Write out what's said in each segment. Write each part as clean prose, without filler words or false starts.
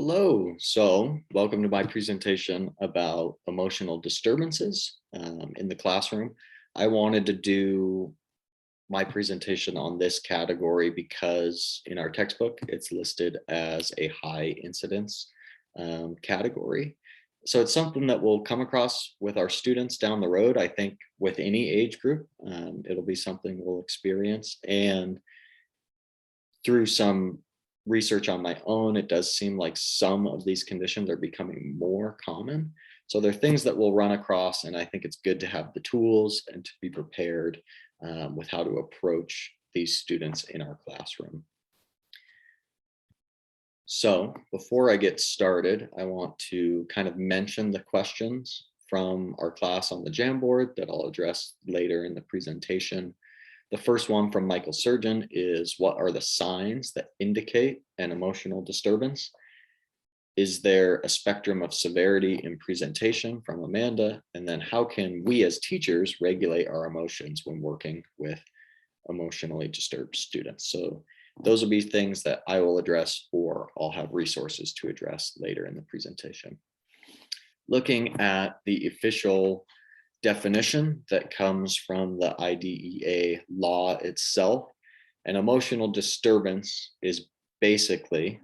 Hello. So, welcome to my presentation about emotional disturbances in the classroom. I wanted to do my presentation on this category because in our textbook, it's listed as a high incidence category. So, it's something that we'll come across with our students down the road. I think with any age group, it'll be something we'll experience. And through some research on my own, it does seem like some of these conditions are becoming more common. So they're things that we'll run across, and I think it's good to have the tools and to be prepared with how to approach these students in our classroom. So before I get started, I want to kind of mention the questions from our class on the Jamboard that I'll address later in the presentation. The first one from Michael Surgeon is, what are the signs that indicate an emotional disturbance? Is there a spectrum of severity in presentation, from Amanda? And then how can we as teachers regulate our emotions when working with emotionally disturbed students? So those will be things that I will address, or I'll have resources to address later in the presentation. Looking at the official definition that comes from the IDEA law itself, an emotional disturbance is basically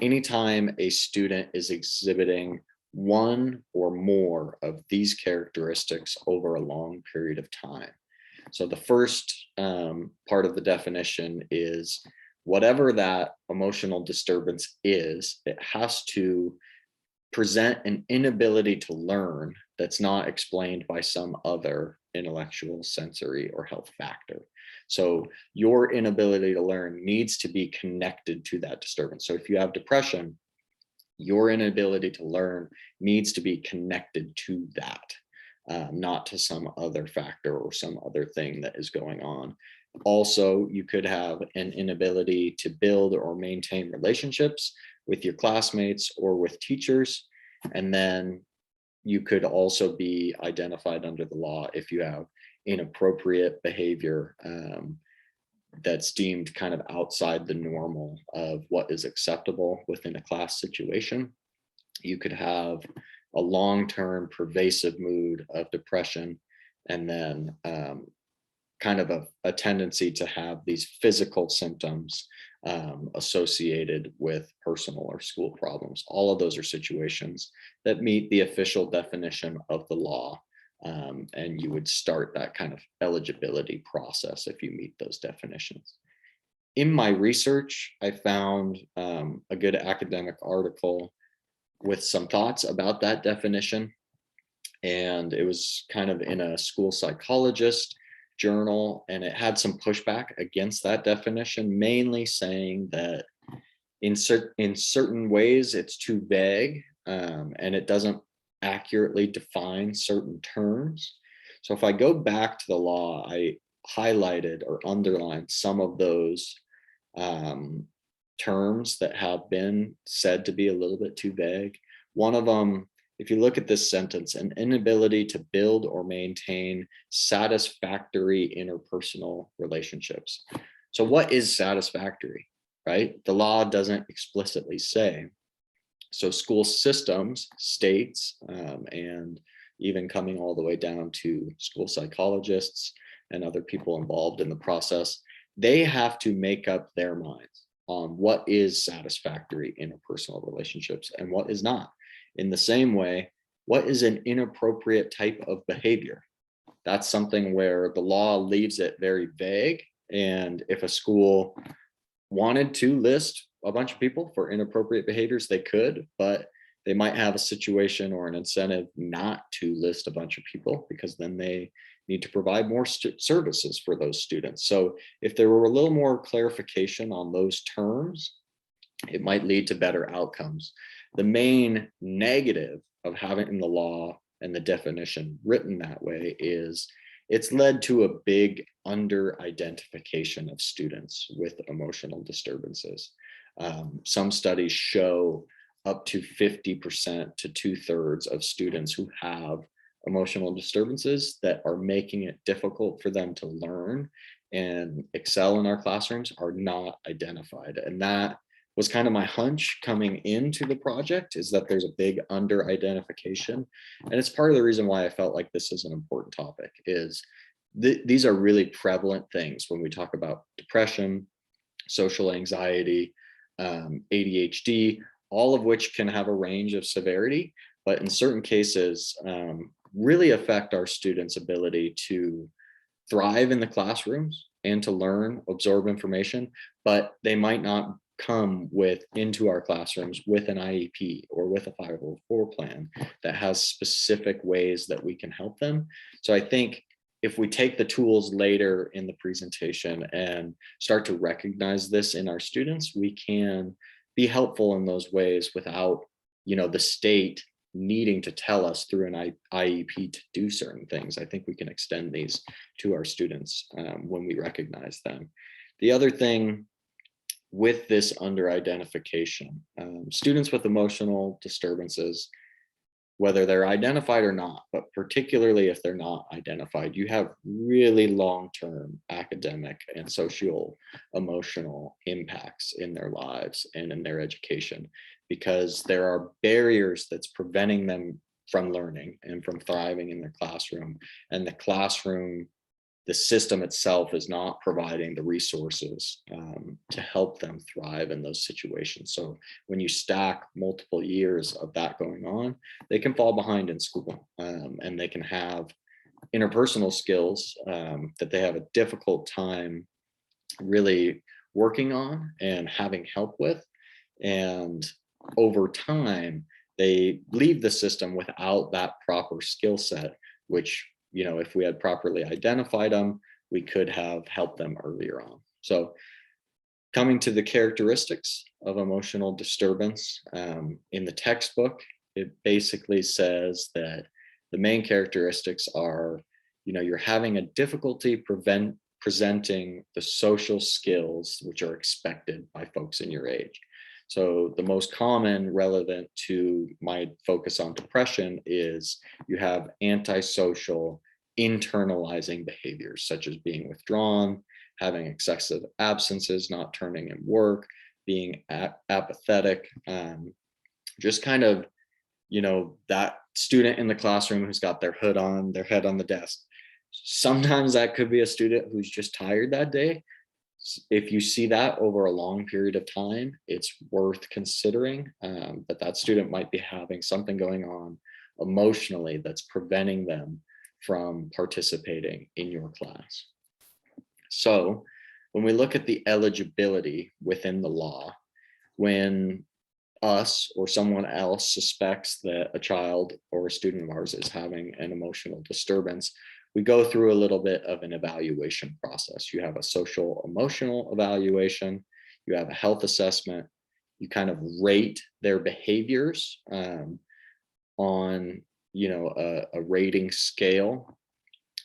anytime a student is exhibiting one or more of these characteristics over a long period of time. So the first part of the definition is whatever that emotional disturbance is, it has to present an inability to learn that's not explained by some other intellectual, sensory, or health factor. So your inability to learn needs to be connected to that disturbance. So if you have depression, your inability to learn needs to be connected to that, not to some other factor or some other thing that is going on. Also, you could have an inability to build or maintain relationships with your classmates or with teachers. And then you could also be identified under the law if you have inappropriate behavior that's deemed kind of outside the normal of what is acceptable within a class situation. You could have a long-term pervasive mood of depression, and then kind of a tendency to have these physical symptoms associated with personal or school problems. All of those are situations that meet the official definition of the law. And you would start that kind of eligibility process if you meet those definitions. In my research, I found a good academic article with some thoughts about that definition. And it was kind of in a school psychologist journal, and it had some pushback against that definition, mainly saying that in certain ways it's too vague, and it doesn't accurately define certain terms. So if I go back to the law, I highlighted or underlined some of those terms that have been said to be a little bit too vague. One of them, if you look at this sentence, an inability to build or maintain satisfactory interpersonal relationships. So what is satisfactory, right? The law doesn't explicitly say. So school systems, states, and even coming all the way down to school psychologists and other people involved in the process, they have to make up their minds on what is satisfactory interpersonal relationships and what is not. In the same way, what is an inappropriate type of behavior? That's something where the law leaves it very vague. And if a school wanted to list a bunch of people for inappropriate behaviors, they could, but they might have a situation or an incentive not to list a bunch of people, because then they need to provide more services for those students. So if there were a little more clarification on those terms, it might lead to better outcomes. The main negative of having the law and the definition written that way is it's led to a big under-identification of students with emotional disturbances. Some studies show up to 50% to 2/3 of students who have emotional disturbances that are making it difficult for them to learn and excel in our classrooms are not identified. And that was kind of my hunch coming into the project, is that there's a big under identification. And it's part of the reason why I felt like this is an important topic, is these are really prevalent things when we talk about depression, social anxiety, ADHD, all of which can have a range of severity, but in certain cases, really affect our students' ability to thrive in the classrooms and to learn, absorb information, but they might not come with into our classrooms with an IEP or with a 504 plan that has specific ways that we can help them. So I think if we take the tools later in the presentation and start to recognize this in our students, we can be helpful in those ways without, the state needing to tell us through an IEP to do certain things. I think we can extend these to our students when we recognize them. The other thing with this under identification, students with emotional disturbances, whether they're identified or not, but particularly if they're not identified, you have really long-term academic and social emotional impacts in their lives and in their education, because there are barriers that's preventing them from learning and from thriving in their classroom. And the system itself is not providing the resources to help them thrive in those situations. So when you stack multiple years of that going on, they can fall behind in school, and they can have interpersonal skills that they have a difficult time really working on and having help with. And over time, they leave the system without that proper skill set, which, if we had properly identified them, we could have helped them earlier on. So coming to the characteristics of emotional disturbance, in the textbook, it basically says that the main characteristics are, you're having a difficulty presenting the social skills which are expected by folks in your age. So the most common relevant to my focus on depression is you have antisocial internalizing behaviors, such as being withdrawn, having excessive absences, not turning in work, being apathetic, just kind of, that student in the classroom who's got their head on the desk. Sometimes that could be a student who's just tired that day. If you see that over a long period of time, it's worth considering that student might be having something going on emotionally that's preventing them from participating in your class. So when we look at the eligibility within the law, when us or someone else suspects that a child or a student of ours is having an emotional disturbance, we go through a little bit of an evaluation process. You have a social emotional evaluation, you have a health assessment, you kind of rate their behaviors on a rating scale,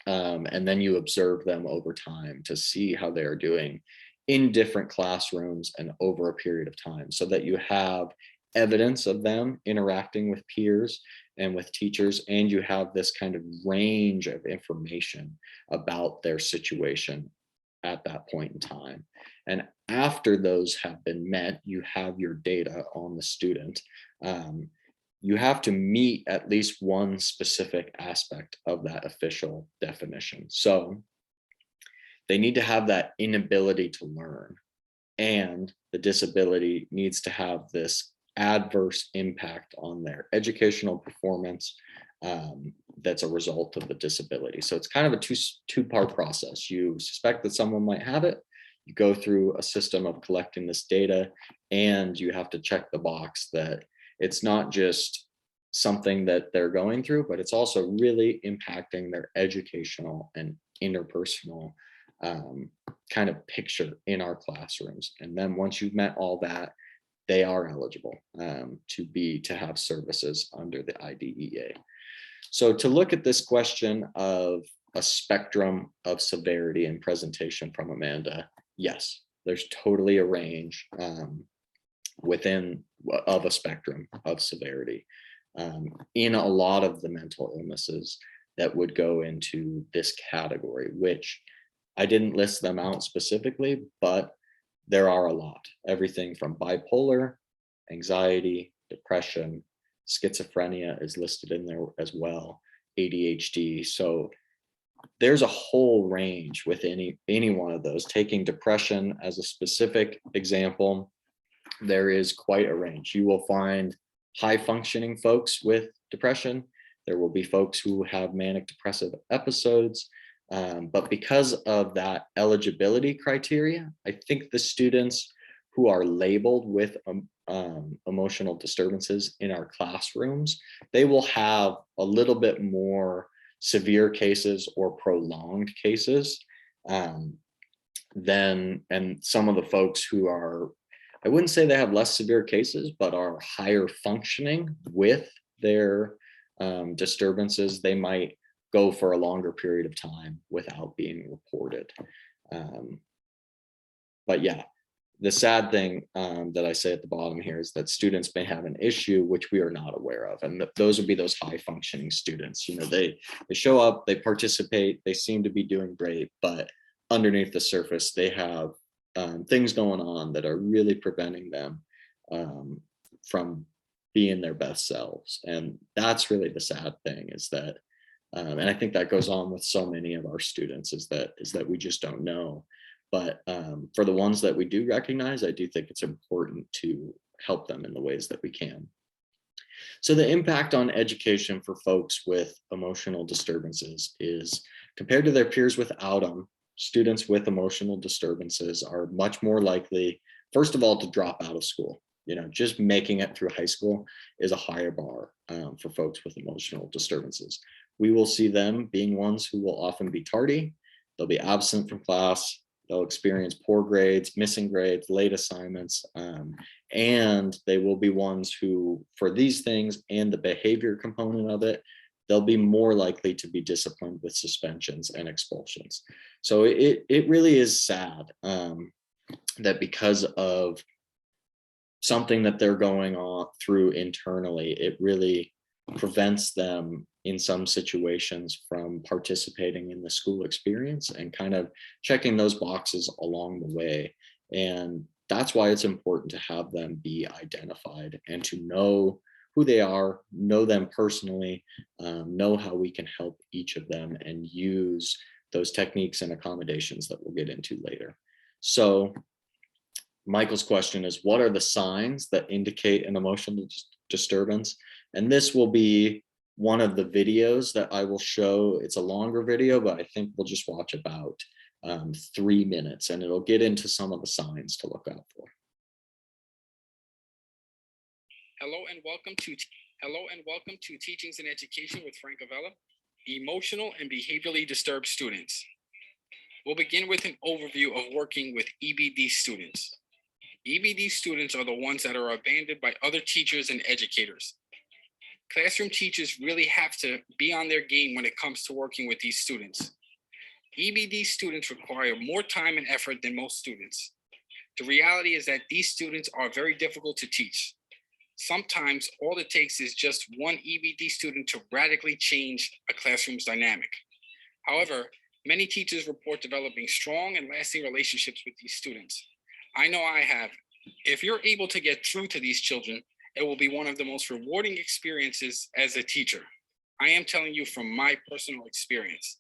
and then you observe them over time to see how they're doing in different classrooms and over a period of time, so that you have evidence of them interacting with peers and with teachers, and you have this kind of range of information about their situation at that point in time. And after those have been met, you have your data on the student. You have to meet at least one specific aspect of that official definition. So they need to have that inability to learn, and the disability needs to have this adverse impact on their educational performance that's a result of the disability. So it's kind of a two-part process. You suspect that someone might have it, you go through a system of collecting this data, and you have to check the box that it's not just something that they're going through, but it's also really impacting their educational and interpersonal kind of picture in our classrooms. And then once you've met all that, they are eligible to have services under the IDEA. So to look at this question of a spectrum of severity and presentation from Amanda, yes, there's totally a range within of a spectrum of severity in a lot of the mental illnesses that would go into this category, which I didn't list them out specifically, but there are a lot, everything from bipolar, anxiety, depression, schizophrenia is listed in there as well, ADHD. So there's a whole range with any one of those. Taking depression as a specific example, there is quite a range. You will find high functioning folks with depression. There will be folks who have manic depressive episodes. But because of that eligibility criteria, I think the students who are labeled with emotional disturbances in our classrooms, they will have a little bit more severe cases or prolonged cases than, and some of the folks who are, I wouldn't say they have less severe cases, but are higher functioning with their disturbances, they might go for a longer period of time without being reported. But yeah, the sad thing that I say at the bottom here is that students may have an issue which we are not aware of, and those would be those high functioning students. You know, they show up, they participate, they seem to be doing great, but underneath the surface, they have things going on that are really preventing them from being their best selves. And that's really the sad thing, is that, and I think that goes on with so many of our students, is that we just don't know. But for the ones that we do recognize, I do think it's important to help them in the ways that we can. So the impact on education for folks with emotional disturbances is, compared to their peers without them, students with emotional disturbances are much more likely, first of all, to drop out of school. You know, just making it through high school is a higher bar for folks with emotional disturbances. We will see them being ones who will often be tardy. They'll be absent from class. They'll experience poor grades, missing grades, late assignments, and they will be ones who, for these things and the behavior component of it, they'll be more likely to be disciplined with suspensions and expulsions. So it really is sad that because of something that they're going on through internally, it really prevents them in some situations from participating in the school experience and kind of checking those boxes along the way. And that's why it's important to have them be identified and to know who they are, know them personally, know how we can help each of them, and use those techniques and accommodations that we'll get into later. So Michael's question is, what are the signs that indicate an emotional disturbance? And this will be one of the videos that I will show. It's a longer video, but I think we'll just watch about 3 minutes, and it'll get into some of the signs to look out for. Hello and welcome to Teachings in Education with Frank Avella, emotional and behaviorally disturbed students. We'll begin with an overview of working with EBD students. EBD students are the ones that are abandoned by other teachers and educators. Classroom teachers really have to be on their game when it comes to working with these students. EBD students require more time and effort than most students. The reality is that these students are very difficult to teach. Sometimes all it takes is just one EBD student to radically change a classroom's dynamic. However, many teachers report developing strong and lasting relationships with these students. I know I have. If you're able to get through to these children, it will be one of the most rewarding experiences as a teacher. I am telling you from my personal experience.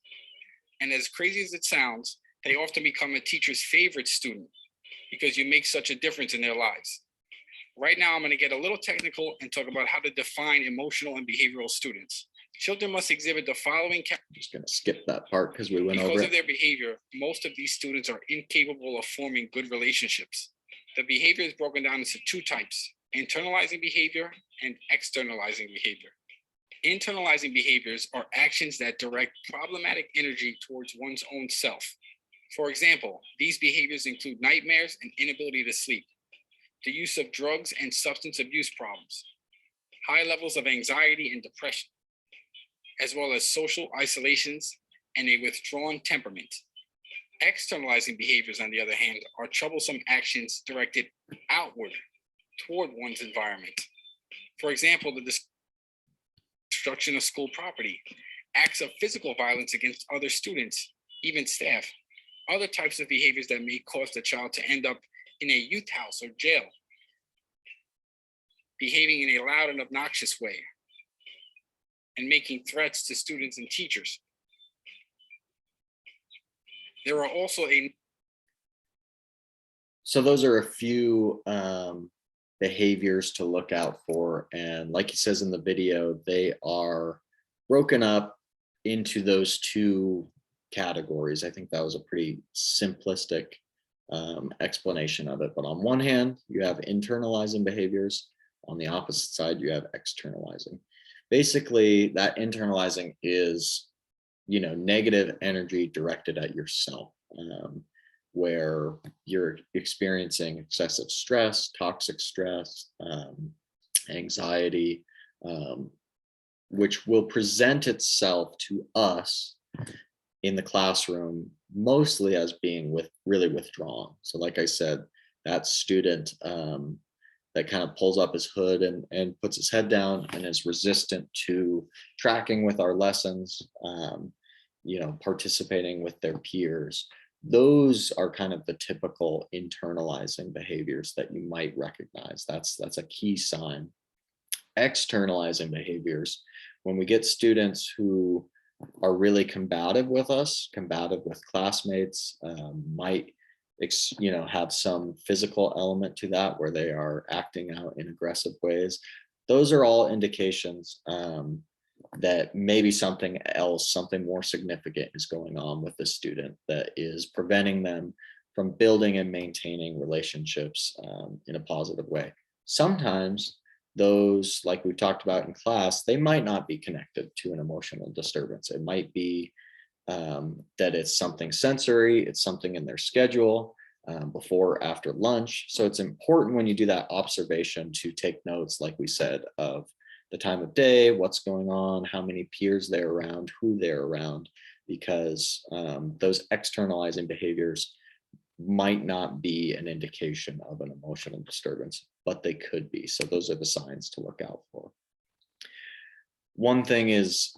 And as crazy as it sounds, they often become a teacher's favorite student because you make such a difference in their lives. Right now, I'm going to get a little technical and talk about how to define emotional and behavioral students. Children must exhibit the following. Just going to skip that part because we went over it. Because of their behavior, most of these students are incapable of forming good relationships. The behavior is broken down into two types: internalizing behavior and externalizing behavior. Internalizing behaviors are actions that direct problematic energy towards one's own self. For example, these behaviors include nightmares and inability to sleep, the use of drugs and substance abuse problems, high levels of anxiety and depression, as well as social isolations and a withdrawn temperament. Externalizing behaviors, on the other hand, are troublesome actions directed outward toward one's environment. For example, the destruction of school property, acts of physical violence against other students, even staff, other types of behaviors that may cause the child to end up in a youth house or jail, behaving in a loud and obnoxious way, and making threats to students and teachers. There are also So those are a few behaviors to look out for. And like he says in the video, they are broken up into those two categories. I think that was a pretty simplistic explanation of it. But on one hand, you have internalizing behaviors. On the opposite side, you have externalizing. Basically, that internalizing is, negative energy directed at yourself, where you're experiencing excessive stress, toxic stress, anxiety, which will present itself to us in the classroom mostly as being really withdrawn. So like I said, that student that kind of pulls up his hood and puts his head down and is resistant to tracking with our lessons, participating with their peers. Those are kind of the typical internalizing behaviors that you might recognize. That's a key sign. Externalizing behaviors, when we get students who are really combative with us, combative with classmates, might have some physical element to that where they are acting out in aggressive ways. Those are all indications that maybe something else, something more significant is going on with the student that is preventing them from building and maintaining relationships in a positive way. Sometimes those, like we talked about in class, they might not be connected to an emotional disturbance. It might be that it's something sensory, it's something in their schedule, before or after lunch. So it's important when you do that observation to take notes, like we said, of the time of day, what's going on, how many peers they're around, who they're around, because those externalizing behaviors might not be an indication of an emotional disturbance, but they could be. So those are the signs to look out for. One thing is,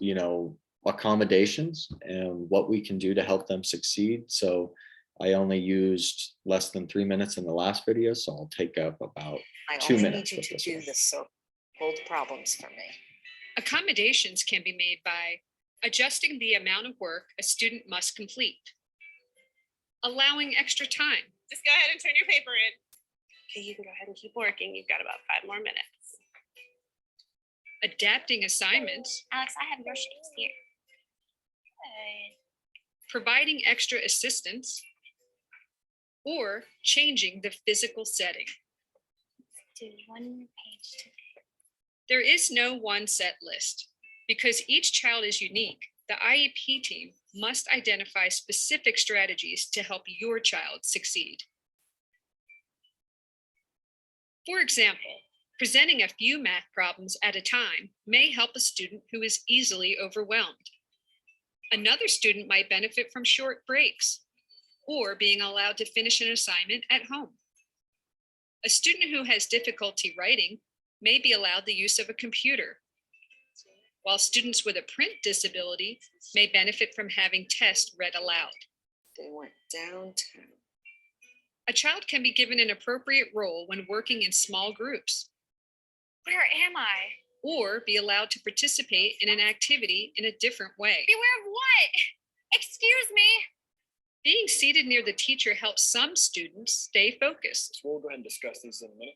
accommodations and what we can do to help them succeed. So I only used less than 3 minutes in the last video, so I'll take up about I 2 only minutes need you with to this do one. the so-called problems for me. Accommodations can be made by adjusting the amount of work a student must complete, allowing extra time, Just go ahead and turn your paper in. Okay, you Go ahead and keep working. You've got about 5 more minutes. adapting assignments, Alex, I have your shapes here. Good. providing extra assistance, or changing the physical setting. Do one page today. There is no one set list. Because each child is unique, the IEP team must identify specific strategies to help your child succeed. For example, presenting a few math problems at a time may help a student who is easily overwhelmed. Another student might benefit from short breaks or being allowed to finish an assignment at home. A student who has difficulty writing may be allowed the use of a computer, while students with a print disability may benefit from having tests read aloud. They went downtown. A child can be given an appropriate role when working in small groups, Where am I? or be allowed to participate in an activity in a different way. Beware of what? Excuse me. Being seated near the teacher helps some students stay focused, We'll go ahead and discuss these in a minute.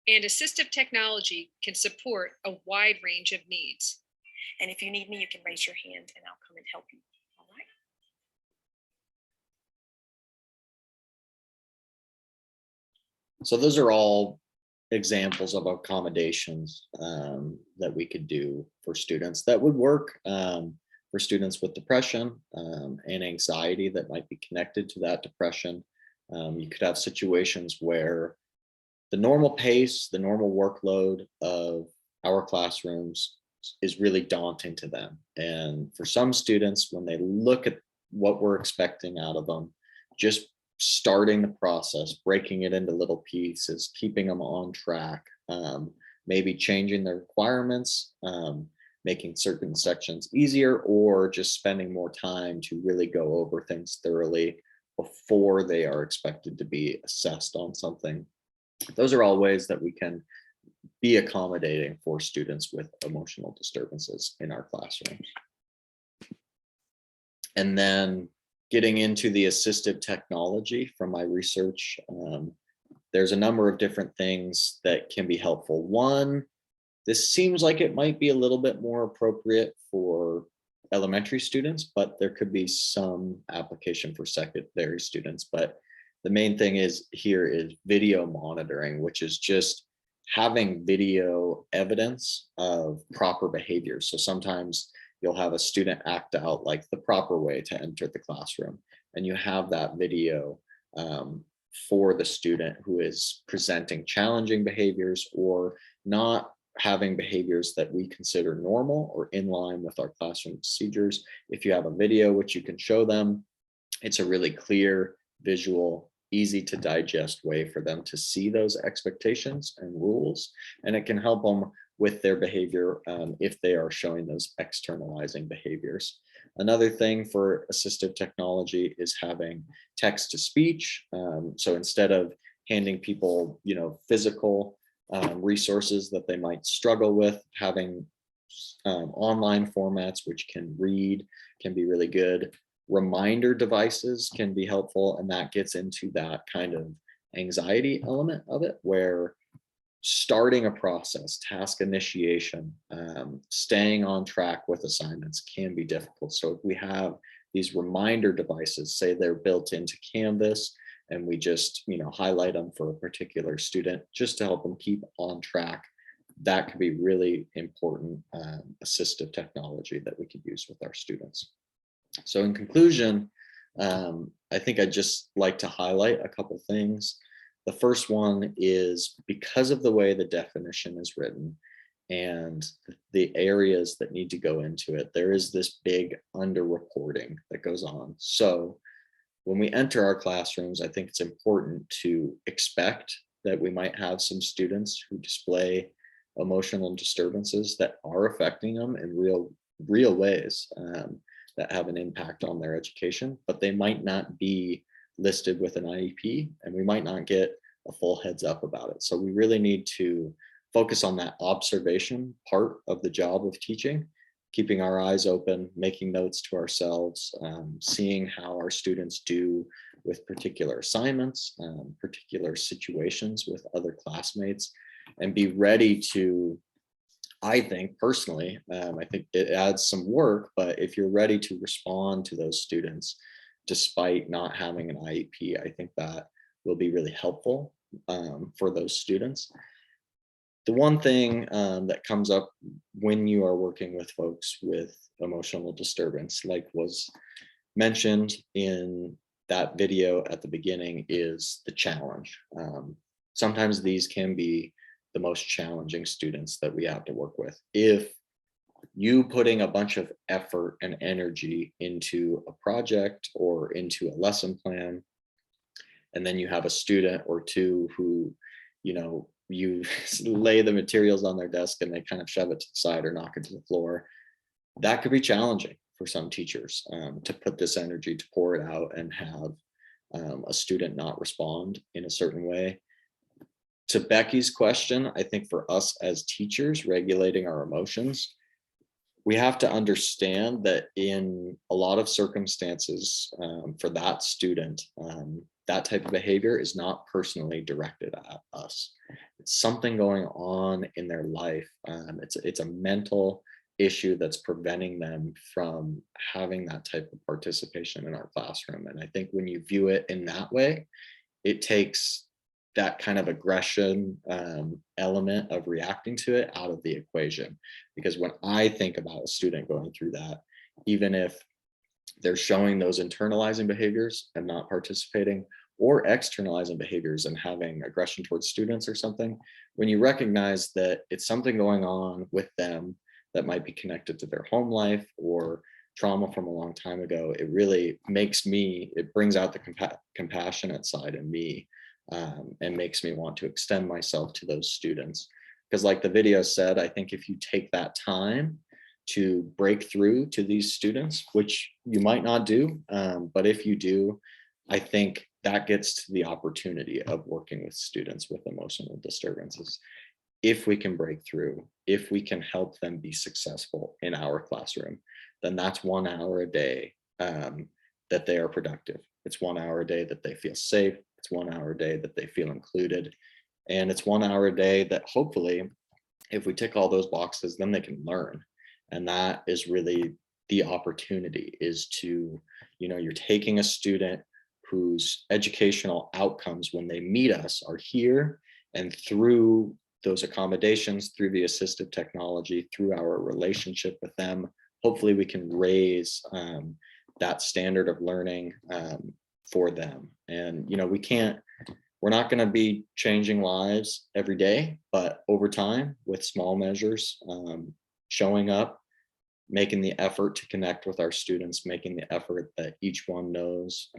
and assistive technology can support a wide range of needs. And if you need me, you can raise your hand and I'll come and help you. All right. So those are all examples of accommodations that we could do for students that would work for students with depression and anxiety that might be connected to that depression. You could have situations where the normal pace, the normal workload of our classrooms is really daunting to them. And for some students, when they look at what we're expecting out of them, just starting the process, breaking it into little pieces, keeping them on track, maybe changing the requirements, making certain sections easier, or just spending more time to really go over things thoroughly before they are expected to be assessed on something. Those are all ways that we can be accommodating for students with emotional disturbances in our classrooms. And then getting into the assistive technology from my research, there's a number of different things that can be helpful. One, this seems like it might be a little bit more appropriate for elementary students, but there could be some application for secondary students. But the main thing is here is video monitoring, which is just having video evidence of proper behavior. So sometimes you'll have a student act out like the proper way to enter the classroom, and you have that video for the student who is presenting challenging behaviors or not having behaviors that we consider normal or in line with our classroom procedures. If you have a video which you can show them, it's a really clear, visual, easy to digest way for them to see those expectations and rules, and it can help them with their behavior if they are showing those externalizing behaviors. Another thing for assistive technology is having text to speech. So instead of handing people, physical resources that they might struggle with, having online formats which can read can be really good. Reminder devices can be helpful, and that gets into that kind of anxiety element of it, where starting a process, task initiation, staying on track with assignments can be difficult. So if we have these reminder devices, say they're built into Canvas, and we just highlight them for a particular student just to help them keep on track, that could be really important assistive technology that we could use with our students. So in conclusion, I think I'd just like to highlight a couple things. The first one is, because of the way the definition is written and the areas that need to go into it, there is this big underreporting that goes on. So when we enter our classrooms, I think it's important to expect that we might have some students who display emotional disturbances that are affecting them in real ways that have an impact on their education, but they might not be listed with an IEP, and we might not get a full heads up about it. So we really need to focus on that observation part of the job of teaching, keeping our eyes open, making notes to ourselves, seeing how our students do with particular assignments, particular situations with other classmates, and be ready to, I think personally, I think it adds some work, but if you're ready to respond to those students, despite not having an IEP, I think that will be really helpful for those students. The one thing that comes up when you are working with folks with emotional disturbance, like was mentioned in that video at the beginning, is the challenge. Sometimes these can be the most challenging students that we have to work with. If you putting a bunch of effort and energy into a project or into a lesson plan, and then you have a student or two who, you lay the materials on their desk and they kind of shove it to the side or knock it to the floor, that could be challenging for some teachers to put this energy, to pour it out, and have a student not respond in a certain way. To Becky's question, I think for us as teachers regulating our emotions, we have to understand that in a lot of circumstances for that student, that type of behavior is not personally directed at us. It's something going on in their life. It's a mental issue that's preventing them from having that type of participation in our classroom. And I think when you view it in that way, it takes that kind of aggression element of reacting to it out of the equation. Because when I think about a student going through that, even if they're showing those internalizing behaviors and not participating, or externalizing behaviors and having aggression towards students or something, when you recognize that it's something going on with them that might be connected to their home life or trauma from a long time ago, it really makes me, it brings out the compassionate side in me, and makes me want to extend myself to those students. Because like the video said, I think if you take that time to break through to these students, which you might not do, but if you do, I think that gets to the opportunity of working with students with emotional disturbances. If we can break through, if we can help them be successful in our classroom, then that's 1 hour a day that they are productive. It's 1 hour a day that they feel safe. It's 1 hour a day that they feel included. And it's 1 hour a day that hopefully, if we tick all those boxes, then they can learn. And that is really the opportunity, is to, you're taking a student whose educational outcomes when they meet us are here, and through those accommodations, through the assistive technology, through our relationship with them, hopefully we can raise that standard of learning for them. And we're not going to be changing lives every day, but over time, with small measures, showing up, making the effort to connect with our students, making the effort that each one knows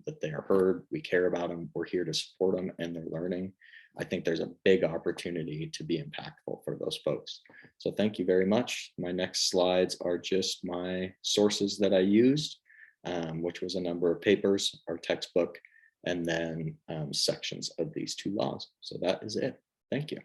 that they are heard, we care about them, we're here to support them and their learning. I think there's a big opportunity to be impactful for those folks. So thank you very much. My next slides are just my sources that I used, which was a number of papers, our textbook, and then sections of these two laws. So that is it. Thank you.